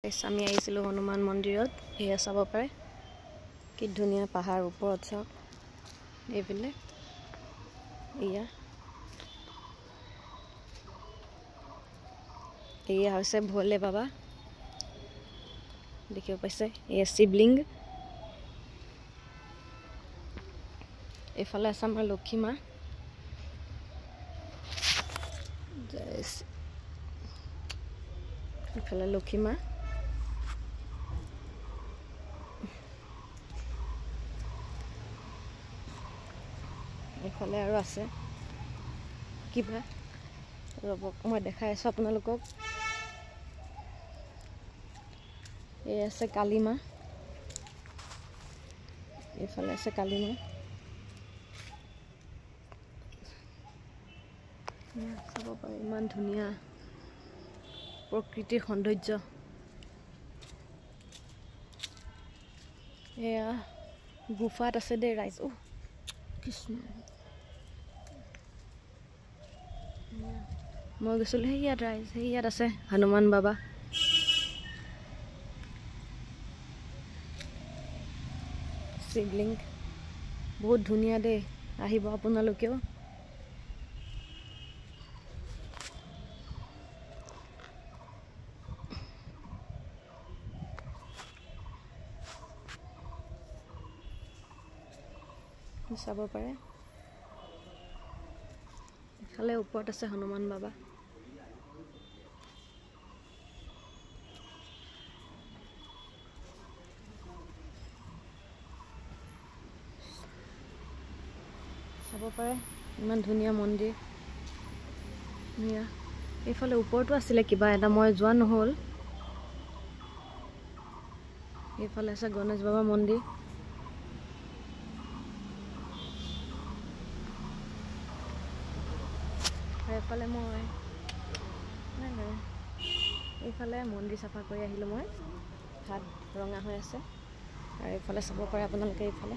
আমি আহিছিলোঁ হনুমান মন্দিৰত এয়া চাব পাৰে কি ধুনীয়া পাহাৰ ওপৰত চাওক এইফালে এয়া হৈছে ভোলে বাবা দেখিব পাইছে এয়া শিৱলিংগ এইফালে আছে আমাৰ লক্ষী মা এইফালে লক্ষী মা এইফালে আৰু আছে কিবা ৰবক মই দেখাই আছোঁ আপোনালোকক এই আছে কালী মা এইফালে আছে কালী মা চাব পাৰে ইমান ধুনীয়া প্ৰকৃতিৰ সৌন্দৰ্য এয়া গুফাত আছে দে ৰাইজ কৃষ্ণ মই গৈছিলোঁ ইয়াত ৰাইজ ইয়াত আছে হনুমান বাবা শিৱলিংগ বহুত ধুনীয়া দেই আহিব আপোনালোকেও চাব পাৰে এফালে ওপৰত আছে হনুমান বাবা চাব পাৰে ইমান ধুনীয়া মন্দিৰ এইফালে ওপৰতো আছিলে কিবা এটা মই যোৱা নহ'ল এইফালে আছে গণেশ বাবা মন্দিৰ এইফালে মই এইফালে মন্দিৰ চাফা কৰি আহিলোঁ মই হাত ৰঙা হৈ আছে আৰু এইফালে চাব পাৰে আপোনালোকে এইফালে